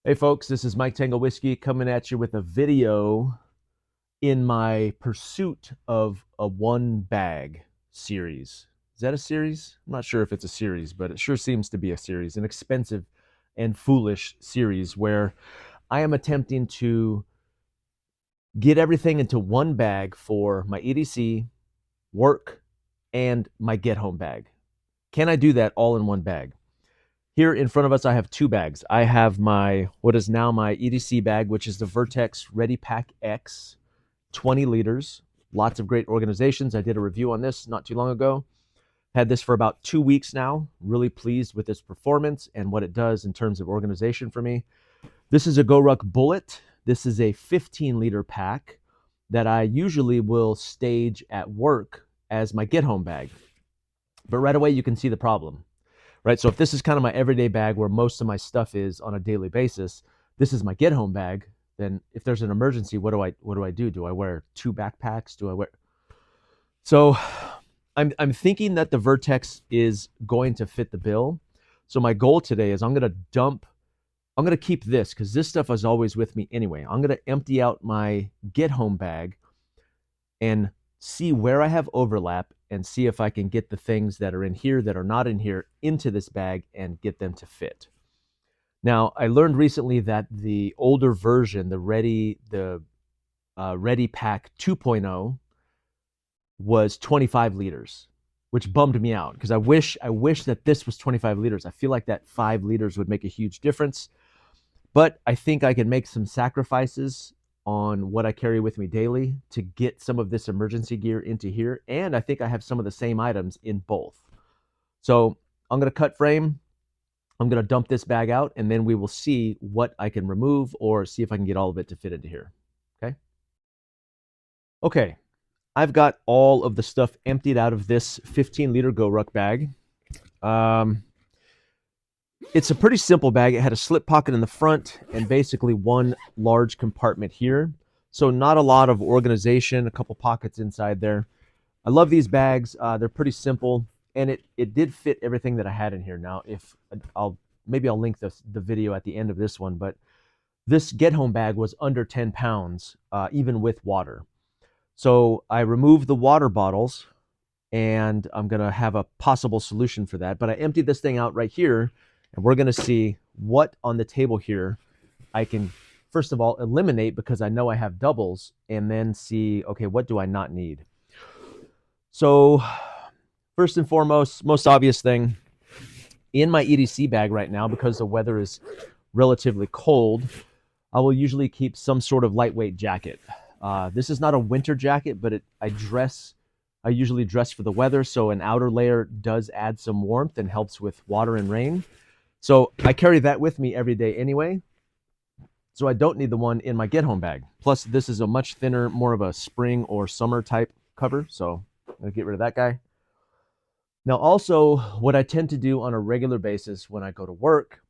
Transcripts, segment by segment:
Hey folks, this is Mike Tango Whiskey coming at you with a video in my pursuit of a one bag series. Is that a series? I'm not sure if it's a series, but it sure seems to be a series, an expensive and foolish series where I am attempting to get everything into one bag for my EDC, work, and my get home bag. Can I do that all in one bag? Here in front of us, I have two bags. I have what is now my EDC bag, which is the Vertx Ready Pack X, 20 liters. Lots of great organizations. I did a review on this not too long ago. Had this for about 2 weeks now. Really pleased with this performance and what it does in terms of organization for me. This is a GoRuck Bullet. This is a 15-liter pack that I usually will stage at work as my get home bag. But right away, you can see the problem. Right, so if this is kind of my everyday bag where most of my stuff is on a daily basis, this is my get home bag. Then if there's an emergency, what do I do? Do I wear two backpacks? Do I wear? So I'm thinking that the Vertex is going to fit the bill. So my goal today is I'm going to keep this because this stuff is always with me anyway. I'm going to empty out my get home bag and see where I have overlap and see if I can get the things that are in here that are not in here into this bag and get them to fit. Now, I learned recently that the older version, the Ready Pack 2.0, was 25 liters, which bummed me out because I wish that this was 25 liters. I feel like that 5 liters would make a huge difference, but I think I can make some sacrifices on what I carry with me daily to get some of this emergency gear into here. And I think I have some of the same items in both. So I'm going to cut frame. I'm going to dump this bag out, and then we will see what I can remove or see if I can get all of it to fit into here. Okay. Okay. I've got all of the stuff emptied out of this 15-liter GoRuck bag. It's a pretty simple bag. It had a slip pocket in the front and basically one large compartment here. So not a lot of organization, a couple pockets inside there. I love these bags. They're pretty simple, and it did fit everything that I had in here. Now, if maybe I'll link the video at the end of this one, but this get home bag was under 10 pounds, even with water. So I removed the water bottles, and I'm going to have a possible solution for that. But I emptied this thing out right here, and we're going to see what on the table here I can, first of all, eliminate because I know I have doubles, and then see, okay, what do I not need? So first and foremost, most obvious thing, in my EDC bag right now, because the weather is relatively cold, I will usually keep some sort of lightweight jacket. This is not a winter jacket, but I usually dress for the weather, so an outer layer does add some warmth and helps with water and rain. So I carry that with me every day anyway. So I don't need the one in my get home bag. Plus, this is a much thinner, more of a spring or summer type cover. So I'm going to get rid of that guy. Now, also, what I tend to do on a regular basis when I go to work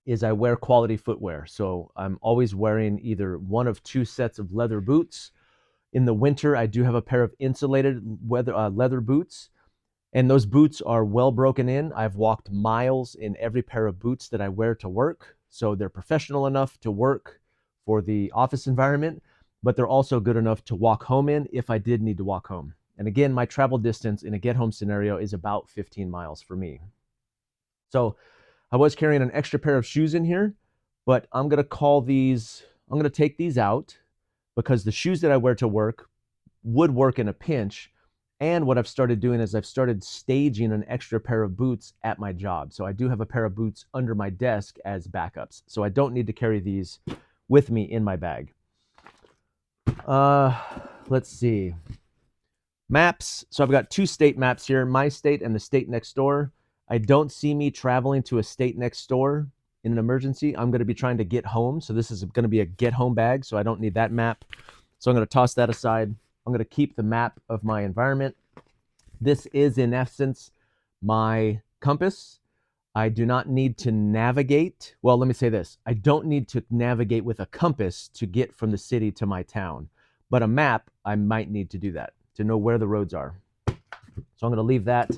is I wear quality footwear. So I'm always wearing either one of two sets of leather boots. In the winter, I do have a pair of insulated leather boots. And those boots are well broken in. I've walked miles in every pair of boots that I wear to work. So they're professional enough to work for the office environment, but they're also good enough to walk home in if I did need to walk home. And again, my travel distance in a get home scenario is about 15 miles for me. So I was carrying an extra pair of shoes in here, but I'm going to take these out because the shoes that I wear to work would work in a pinch. And what I've started doing is I've started staging an extra pair of boots at my job. So I do have a pair of boots under my desk as backups. So I don't need to carry these with me in my bag. Let's see. Maps. So I've got two state maps here, my state and the state next door. I don't see me traveling to a state next door in an emergency. I'm going to be trying to get home. So this is going to be a get home bag. So I don't need that map. So I'm going to toss that aside. I'm going to keep the map of my environment. This is, in essence, my compass. I do not need to navigate. Well, let me say this. I don't need to navigate with a compass to get from the city to my town. But a map, I might need to do that to know where the roads are. So I'm going to leave that.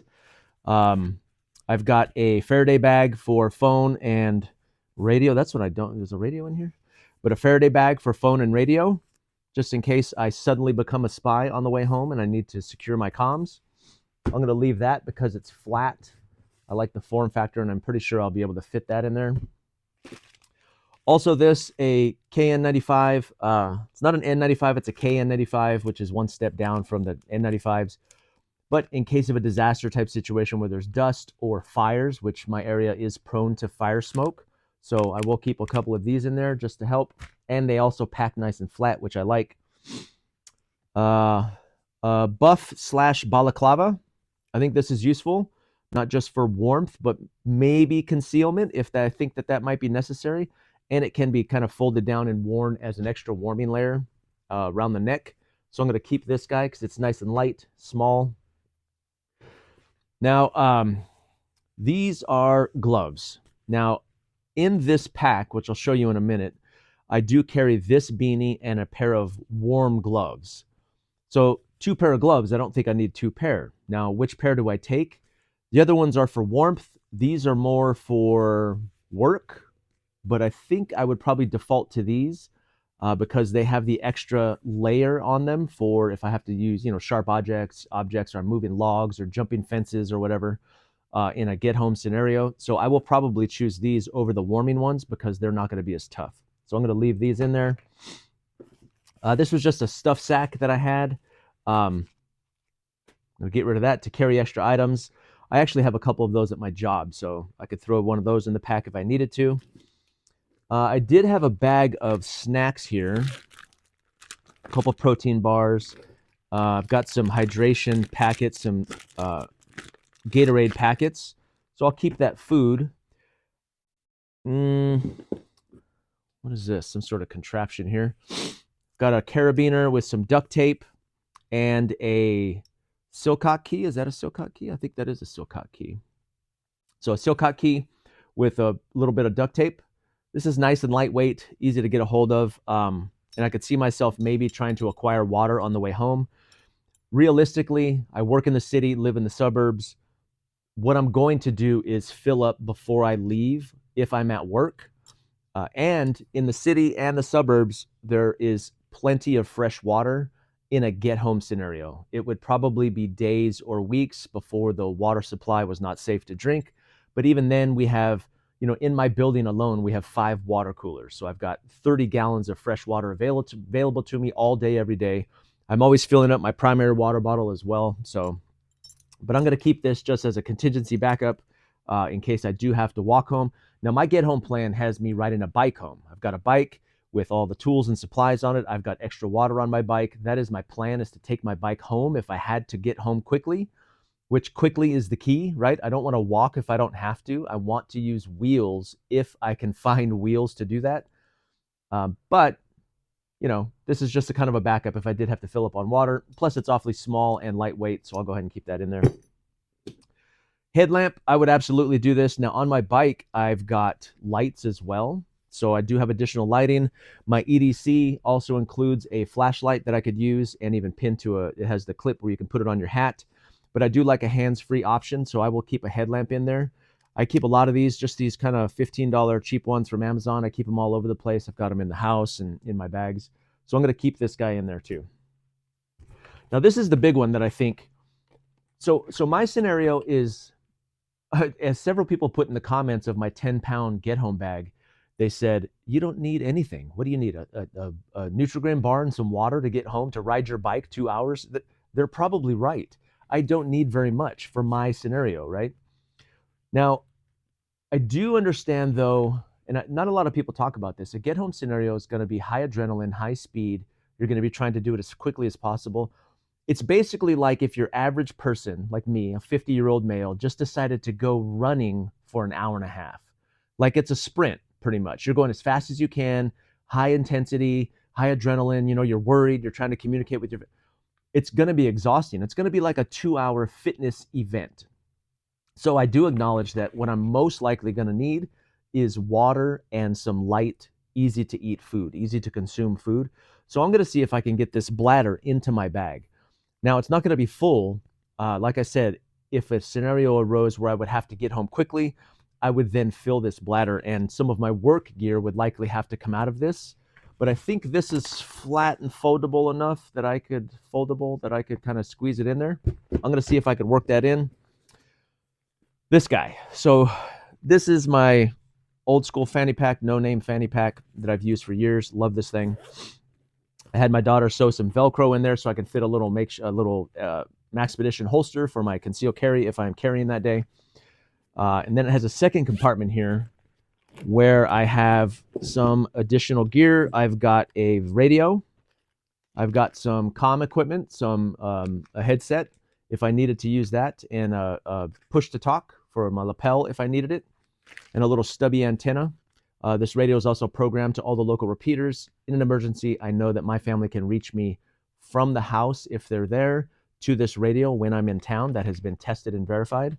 I've got a Faraday bag for phone and radio. That's what I don't, there's a radio in here. But a Faraday bag for phone and radio, just in case I suddenly become a spy on the way home and I need to secure my comms. I'm going to leave that because it's flat. I like the form factor, and I'm pretty sure I'll be able to fit that in there. Also, this, a KN95. It's not an N95, it's a KN95, which is one step down from the N95s. But in case of a disaster type situation where there's dust or fires, which my area is prone to fire smoke, so I will keep a couple of these in there just to help. And they also pack nice and flat, which I like. Buff / balaclava. I think this is useful, not just for warmth, but maybe concealment if I think that might be necessary. And it can be kind of folded down and worn as an extra warming layer around the neck. So I'm going to keep this guy because it's nice and light, small. Now, these are gloves. Now, in this pack, which I'll show you in a minute, I do carry this beanie and a pair of warm gloves. So 2 pair of gloves, I don't think I need 2 pair. Now, which pair do I take? The other ones are for warmth. These are more for work, but I think I would probably default to these because they have the extra layer on them for if I have to use, sharp objects, or I'm moving logs or jumping fences or whatever in a get home scenario. So I will probably choose these over the warming ones because they're not going to be as tough. So I'm going to leave these in there. This was just a stuff sack that I had. I'll get rid of that to carry extra items. I actually have a couple of those at my job, so I could throw one of those in the pack if I needed to. I did have a bag of snacks here, a couple protein bars. I've got some hydration packets, some Gatorade packets. So I'll keep that food. What is this? Some sort of contraption here. Got a carabiner with some duct tape and a Silcock key. Is that a Silcock key? I think that is a Silcock key. So a Silcock key with a little bit of duct tape. This is nice and lightweight, easy to get a hold of. And I could see myself maybe trying to acquire water on the way home. Realistically, I work in the city, live in the suburbs. What I'm going to do is fill up before I leave if I'm at work. And in the city and the suburbs, there is plenty of fresh water in a get-home scenario. It would probably be days or weeks before the water supply was not safe to drink. But even then, we have, in my building alone, we have 5 water coolers. So I've got 30 gallons of fresh water available to me all day, every day. I'm always filling up my primary water bottle as well. But I'm going to keep this just as a contingency backup in case I do have to walk home. Now, my get-home plan has me riding a bike home. I've got a bike with all the tools and supplies on it. I've got extra water on my bike. That is my plan, is to take my bike home if I had to get home quickly, which quickly is the key, right? I don't want to walk if I don't have to. I want to use wheels if I can find wheels to do that. But this is just a kind of a backup if I did have to fill up on water. Plus, it's awfully small and lightweight, so I'll go ahead and keep that in there. Headlamp, I would absolutely do this. Now, on my bike, I've got lights as well. So I do have additional lighting. My EDC also includes a flashlight that I could use and even pin to it has the clip where you can put it on your hat. But I do like a hands-free option, so I will keep a headlamp in there. I keep a lot of these, just these kind of $15 cheap ones from Amazon. I keep them all over the place. I've got them in the house and in my bags. So I'm going to keep this guy in there too. Now, this is the big one that I think. So my scenario is, as several people put in the comments of my 10-pound get-home bag, they said, you don't need anything. What do you need? A Nutrigrain bar and some water to get home to ride your bike 2 hours? They're probably right. I don't need very much for my scenario, right? Now, I do understand, though, and not a lot of people talk about this, a get-home scenario is going to be high adrenaline, high speed. You're going to be trying to do it as quickly as possible. It's basically like if your average person, like me, a 50-year-old male, just decided to go running for an hour and a half. Like it's a sprint, pretty much. You're going as fast as you can, high intensity, high adrenaline. You're worried. You're trying to communicate with your... It's going to be exhausting. It's going to be like a 2-hour fitness event. So I do acknowledge that what I'm most likely going to need is water and some light, easy to eat food, easy to consume food. So I'm going to see if I can get this bladder into my bag. Now, it's not going to be full. Like I said, if a scenario arose where I would have to get home quickly, I would then fill this bladder, and some of my work gear would likely have to come out of this. But I think this is flat and foldable enough that I could kind of squeeze it in there. I'm going to see if I can work that in. This guy. So this is my old school fanny pack, no name fanny pack that I've used for years. Love this thing. I had my daughter sew some Velcro in there so I could fit a little Maxpedition holster for my concealed carry if I'm carrying that day. And then it has a second compartment here where I have some additional gear. I've got a radio. I've got some comm equipment, a headset if I needed to use that, and a push to talk for my lapel if I needed it, and a little stubby antenna. This radio is also programmed to all the local repeaters. In an emergency, I know that my family can reach me from the house if they're there to this radio when I'm in town. That has been tested and verified.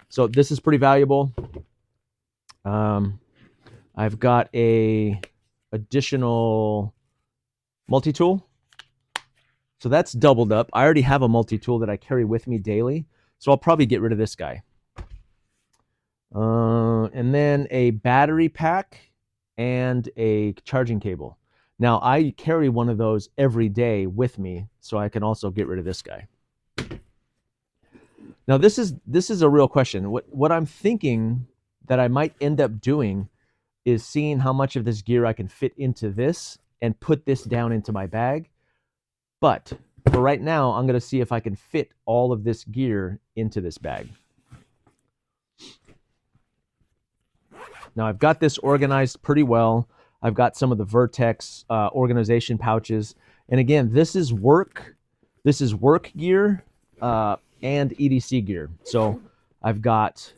So this is pretty valuable. I've got a additional multi-tool. So that's doubled up. I already have a multi-tool that I carry with me daily, so I'll probably get rid of this guy. And then a battery pack and a charging cable. Now I carry one of those every day with me, so I can also get rid of this guy. Now this is a real question. What I'm thinking that I might end up doing is seeing how much of this gear I can fit into this and put this down into my bag. But for right now, I'm going to see if I can fit all of this gear into this bag. Now I've got this organized pretty well. I've got some of the Vertex organization pouches. And again, this is work gear and EDC gear. So I've got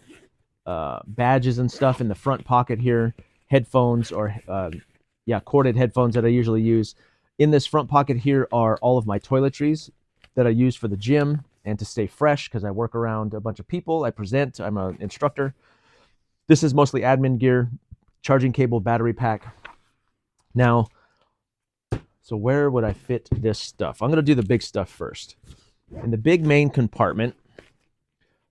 badges and stuff in the front pocket here, headphones or corded headphones that I usually use. In this front pocket here are all of my toiletries that I use for the gym and to stay fresh because I work around a bunch of people. I present, I'm an instructor. This is mostly admin gear, charging cable, battery pack. Now, so where would I fit this stuff? I'm going to do the big stuff first. In the big main compartment,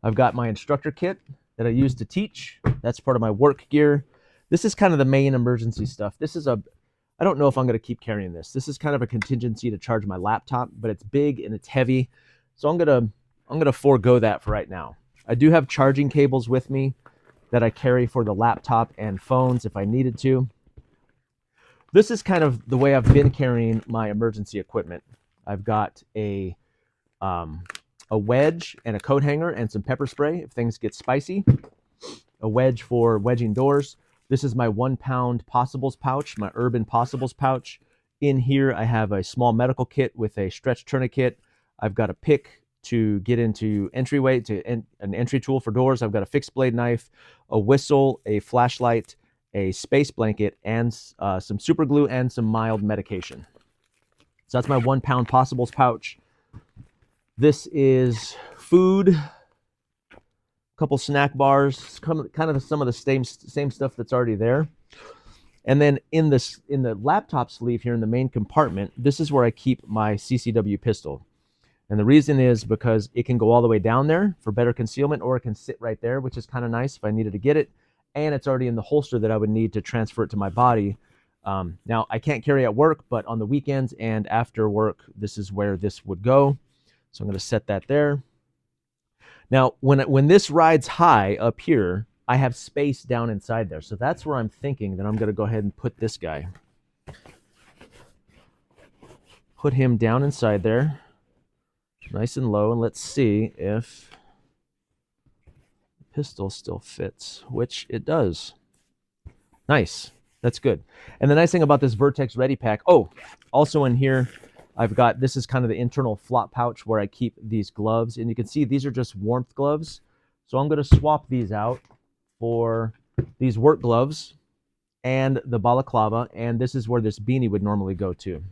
I've got my instructor kit that I use to teach. That's part of my work gear. This is kind of the main emergency stuff. I don't know if I'm going to keep carrying this. This is kind of a contingency to charge my laptop, but it's big and it's heavy. So I'm going to forego that for right now. I do have charging cables with me that I carry for the laptop and phones if I needed to. This is kind of the way I've been carrying my emergency equipment. I've got a wedge and a coat hanger and some pepper spray if things get spicy. A wedge for wedging doors. This is my 1 pound possibles pouch, my urban possibles pouch. In here, I have a small medical kit with a stretch tourniquet. I've got a pick to get into entryway, an entry tool for doors. I've got a fixed blade knife, a whistle, a flashlight, a space blanket, and some super glue and some mild medication. So that's my 1 pound possibles pouch. This is food, a couple snack bars, kind of some of the same stuff that's already there. And then in the laptop sleeve here in the main compartment, this is where I keep my CCW pistol. And the reason is because it can go all the way down there for better concealment, or it can sit right there, which is kind of nice if I needed to get it. And it's already in the holster that I would need to transfer it to my body. Now, I can't carry at work, but on the weekends and after work, this is where this would go. So I'm going to set that there. Now, when this rides high up here, I have space down inside there. So that's where I'm thinking that I'm going to go ahead and put this guy. Put him down inside there, nice and low, and let's see if the pistol still fits, which it does. Nice. That's good. And the nice thing about this Vertx Ready Pack, also in here, I've got, this is kind of the internal flop pouch where I keep these gloves. And you can see these are just warmth gloves. So I'm going to swap these out for these work gloves and the balaclava. And this is where this beanie would normally go to.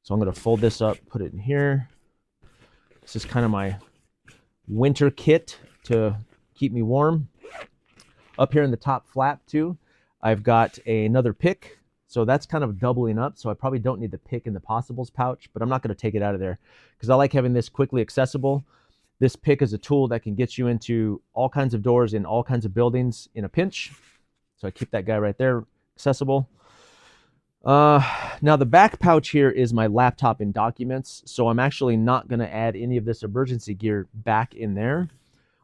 So I'm going to fold this up, put it in here. This is kind of my winter kit to keep me warm. Up here in the top flap too, I've got another pick. So that's kind of doubling up. So I probably don't need the pick in the possibles pouch, but I'm not going to take it out of there because I like having this quickly accessible. This pick is a tool that can get you into all kinds of doors in all kinds of buildings in a pinch. So I keep that guy right there accessible. Now the back pouch here is my laptop and documents. So I'm actually not going to add any of this emergency gear back in there.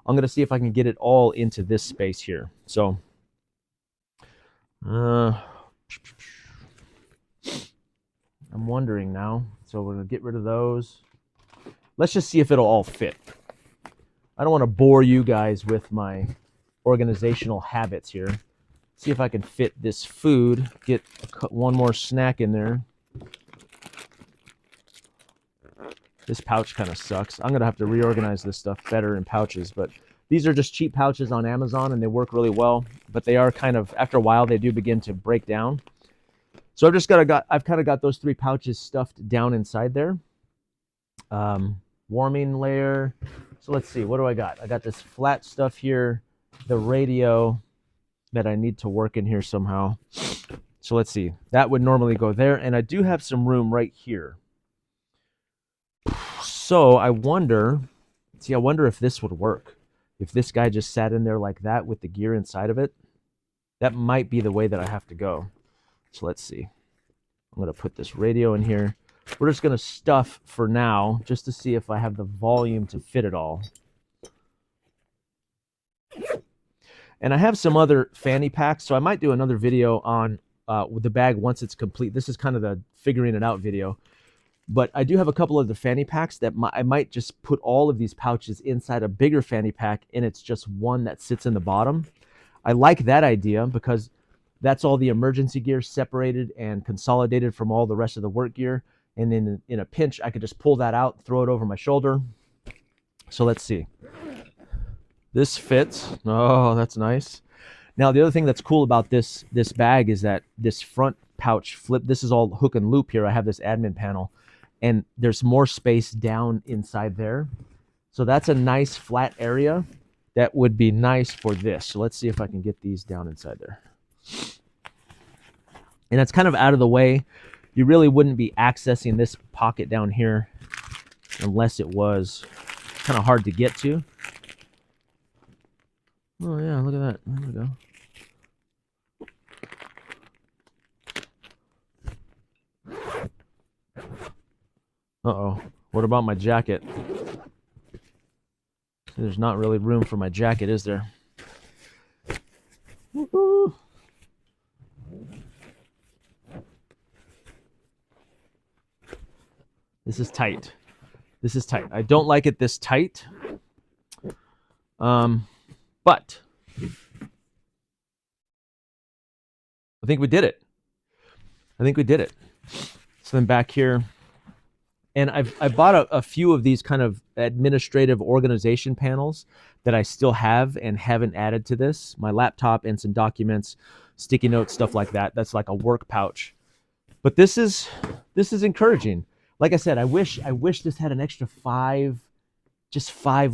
I'm going to see if I can get it all into this space here. So I'm wondering now. So we're going to get rid of those. Let's just see if it'll all fit. I don't want to bore you guys with my organizational habits here. See if I can fit this food, get one more snack in there. This pouch kind of sucks. I'm going to have to reorganize this stuff better in pouches, but these are just cheap pouches on Amazon and they work really well, but they are kind of, after a while, they do begin to break down. So I've kind of got those 3 pouches stuffed down inside there. Warming layer. So let's see, what do I got? I got this flat stuff here, the radio that I need to work in here somehow. So let's see, that would normally go there, and I do have some room right here. So I wonder if this would work. If this guy just sat in there like that with the gear inside of it, that might be the way that I have to go. So let's see. I'm going to put this radio in here. We're just going to stuff for now, just to see if I have the volume to fit it all. And I have some other fanny packs, so I might do another video on with the bag once it's complete. This is kind of the figuring it out video. But I do have a couple of the fanny packs that I might just put all of these pouches inside a bigger fanny pack, and it's just one that sits in the bottom. I like that idea because that's all the emergency gear separated and consolidated from all the rest of the work gear. And then in a pinch, I could just pull that out, throw it over my shoulder. So let's see. This fits. Oh, that's nice. Now, the other thing that's cool about this bag is that this front pouch flip, this is all hook and loop here. I have this admin panel, and there's more space down inside there. So that's a nice flat area that would be nice for this. So let's see if I can get these down inside there. And that's kind of out of the way. You really wouldn't be accessing this pocket down here unless it was kind of hard to get to. Oh yeah, look at that. There we go. Uh-oh. What about my jacket? There's not really room for my jacket, is there? Woo-hoo. This is tight. This is tight. I don't like it this tight. But I think we did it. I think we did it. So then back here, and I bought a few of these kind of administrative organization panels that I still have and haven't added to this. My laptop and some documents, sticky notes, stuff like that. That's like a work pouch. But this is encouraging. Like I said, I wish this had an extra 5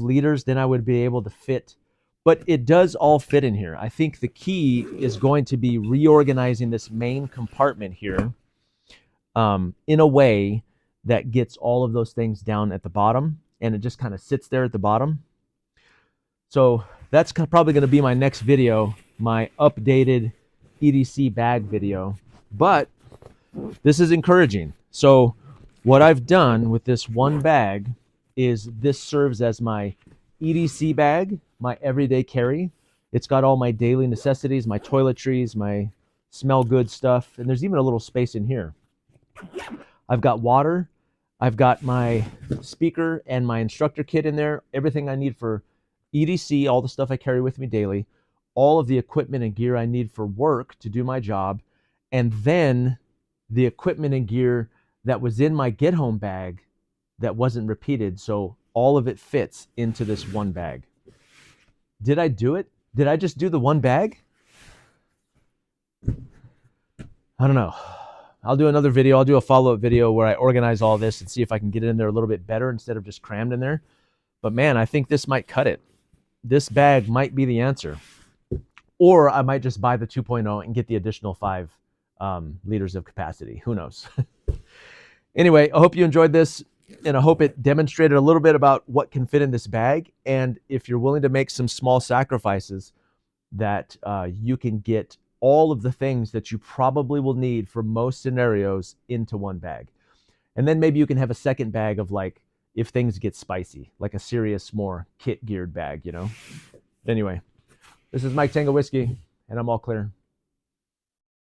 liters. Then I would be able to fit. But it does all fit in here. I think the key is going to be reorganizing this main compartment here in a way that gets all of those things down at the bottom, and it just kind of sits there at the bottom. So that's probably going to be my next video, my updated EDC bag video. But this is encouraging. So what I've done with this one bag is this serves as my EDC bag, my everyday carry. It's got all my daily necessities, my toiletries, my smell good stuff, and there's even a little space in here. I've got water, I've got my speaker and my instructor kit in there, everything I need for EDC, all the stuff I carry with me daily, all of the equipment and gear I need for work to do my job, and then the equipment and gear that was in my get home bag that wasn't repeated, so all of it fits into this one bag. Did I do it? Did I just do the one bag? I don't know. I'll do another video. I'll do a follow-up video where I organize all this and see if I can get it in there a little bit better instead of just crammed in there. But man, I think this might cut it. This bag might be the answer. Or I might just buy the 2.0 and get the additional 5 liters of capacity. Who knows? Anyway, I hope you enjoyed this. And I hope it demonstrated a little bit about what can fit in this bag. And if you're willing to make some small sacrifices, that you can get all of the things that you probably will need for most scenarios into one bag. And then maybe you can have a second bag of like, if things get spicy, like a serious, more kit geared bag, you know? Anyway, this is Mike Tango Whiskey, and I'm all clear.